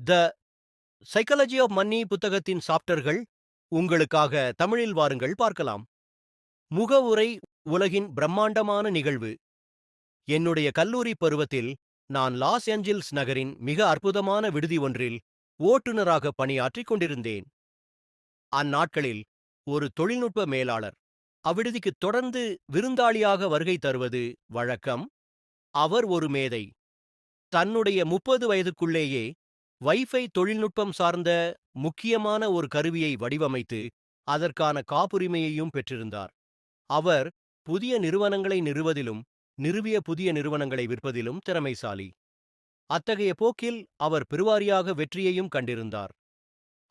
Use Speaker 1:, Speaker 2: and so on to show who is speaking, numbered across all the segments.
Speaker 1: The psychology of மன்னி புத்தகத்தின் சாப்டர்கள் உங்களுக்காக தமிழில் வாருங்கள் பார்க்கலாம். முகவுரை உலகின் பிரம்மாண்டமான நிகழ்வு. என்னுடைய கல்லூரி பருவத்தில் நான் லாஸ் ஏஞ்சல்ஸ் நகரின் மிக அற்புதமான விடுதி ஒன்றில் ஓட்டுநராக பணியாற்றிக் கொண்டிருந்தேன். அந்நாட்களில் ஒரு தொழில்நுட்ப மேலாளர் அவ்விடுதிக்கு தொடர்ந்து விருந்தாளியாக வருகை தருவது வழக்கம். அவர் ஒரு மேதை. தன்னுடைய 30 வயதுக்குள்ளேயே வைஃபை தொழில்நுட்பம் சார்ந்த முக்கியமான ஒரு கருவியை வடிவமைத்து அதற்கான காப்புரிமையையும் பெற்றிருந்தார். அவர் புதிய நிறுவனங்களை நிறுவதிலும் நிறுவிய புதிய நிறுவனங்களை விற்பதிலும் திறமைசாலி. அத்தகைய போக்கில் அவர் பெருவாரியாக வெற்றியையும் கண்டிருந்தார்.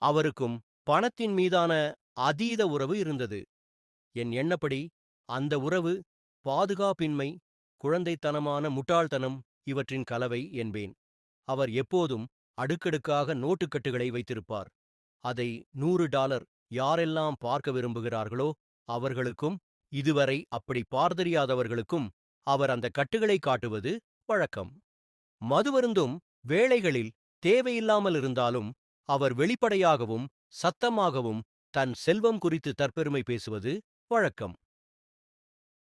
Speaker 1: அவருக்கும் பணத்தின் மீதான அதீத உறவு இருந்தது. என் எண்ணப்படி அந்த உறவு பாதுகாப்பின்மை, குழந்தைத்தனமான முட்டாள்தனம் இவற்றின் கலவை என்பேன். அவர் எப்போதும் அடுக்கடுக்காக நோட்டுக்கட்டுகளை வைத்திருப்பார். அதை $100 யாரெல்லாம் பார்க்க விரும்புகிறார்களோ அவர்களுக்கும், இதுவரை அப்படி பார்த்தறியாதவர்களுக்கும் அவர் அந்த கட்டுகளை காட்டுவது வழக்கம். மதுவருந்தும் வேளைகளில் தேவையில்லாமல் இருந்தாலும் அவர் வெளிப்படையாகவும் சத்தமாகவும் தன் செல்வம் குறித்து தற்பெருமை பேசுவது வழக்கம்.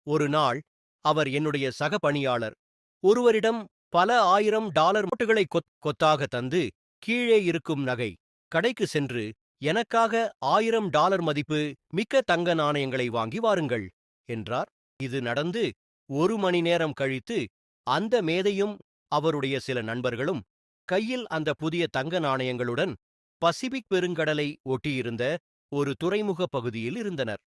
Speaker 1: ஒரு நாள் அவர் என்னுடைய சக பணியாளர் ஒருவரிடம் பல $1000 நோட்டுகளை கொத்தாக தந்து, கீழே இருக்கும் நகை கடைக்கு சென்று எனக்காக $1000 மதிப்பு மிக்க தங்க நாணயங்களை வாங்கி வாருங்கள் என்றார். இது நடந்து 1 மணி நேரம் கழித்து அந்த மேதையும் அவருடைய சில நண்பர்களும் கையில் அந்த புதிய தங்க நாணயங்களுடன் பசிபிக் பெருங்கடலை ஒட்டியிருந்த ஒரு துறைமுக பகுதியில் இருந்தனர்.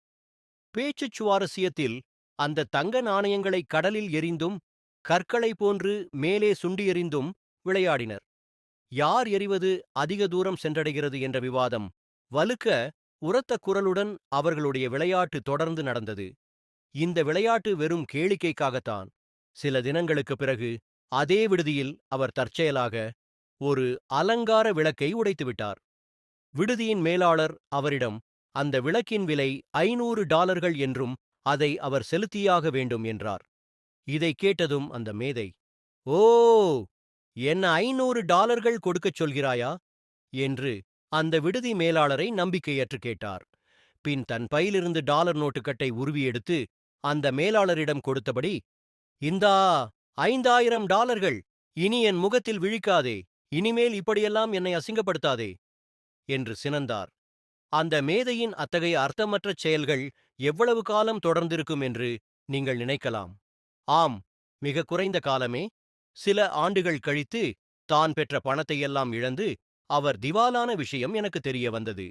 Speaker 1: பேச்சுச் சுவாரஸ்யத்தில் அந்த தங்க நாணயங்களை கடலில் எறிந்தும் கற்களை போன்று மேலே சுண்டி எறிந்தும் விளையாடினர். யார் எறிவது அதிக தூரம் சென்றடைகிறது என்ற விவாதம் வலுக்க உரத்த குரலுடன் அவர்களுடைய விளையாட்டு தொடர்ந்து நடந்தது. இந்த விளையாட்டு வெறும் கேளிக்கைக்காகத்தான். சில தினங்களுக்குப் பிறகு அதே விடுதியில் அவர் தற்செயலாக ஒரு அலங்கார விளக்கை உடைத்துவிட்டார். விடுதியின் மேலாளர் அவரிடம் அந்த விளக்கின் விலை $500 என்றும் அதை அவர் செலுத்தியாக வேண்டும் என்றார். இதை கேட்டதும் அந்த மேதை, "ஓ, என்ன $500 கொடுக்கச் சொல்கிறாயா?" என்று அந்த விடுதி மேலாளரை நம்பிக்கையற்று கேட்டார். பின் தன் பையிலிருந்து டாலர் நோட்டுக்கட்டை உருவி எடுத்து அந்த மேலாளரிடம் கொடுத்தபடி, "இந்தா $5000, இனி என் முகத்தில் விழிக்காதே, இனிமேல் இப்படியெல்லாம் என்னை அசிங்கப்படுத்தாதே" என்று சினந்தார். அந்த மேதையின் அத்தகைய அர்த்தமற்ற செயல்கள் எவ்வளவு காலம் தொடர்ந்திருக்கும் என்று நீங்கள் நினைக்கலாம். ஆம், மிக குறைந்த காலமே. சில ஆண்டுகள் கழித்து தான் பெற்ற பணத்தையெல்லாம் இழந்து அவர் திவாலான விஷயம் எனக்கு தெரிய வந்தது.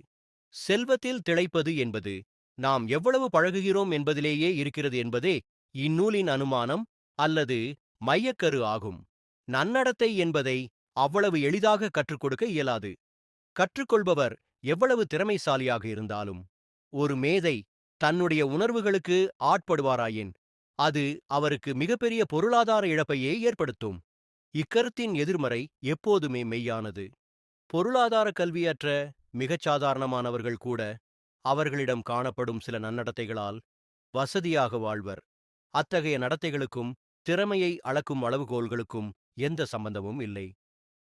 Speaker 1: செல்வத்தில் திளைப்பது என்பது நாம் எவ்வளவு பழகுகிறோம் என்பதிலேயே இருக்கிறது என்பதே இந்நூலின் அனுமானம் அல்லது மையக்கரு ஆகும். நன்னடத்தை என்பதை அவ்வளவு எளிதாக கற்றுக் கொடுக்க இயலாது. கற்றுக்கொள்பவர் எவ்வளவு திறமைசாலியாக இருந்தாலும் ஒரு மேதை தன்னுடைய உணர்வுகளுக்கு ஆட்படுவாராயின் அது அவருக்கு மிகப்பெரிய பொருளாதார இழப்பையே ஏற்படுத்தும். இக்கருத்தின் எதிர்மறை எப்போதுமே மெய்யானது. பொருளாதார கல்வியற்ற மிகச் சாதாரணமானவர்கள் கூட அவர்களிடம் காணப்படும் சில நன்னடத்தைகளால் வசதியாக வாழ்வர். அத்தகைய நடத்தைகளுக்கும் திறமையை அளக்கும் அளவுகோல்களுக்கும் எந்த சம்பந்தமும் இல்லை.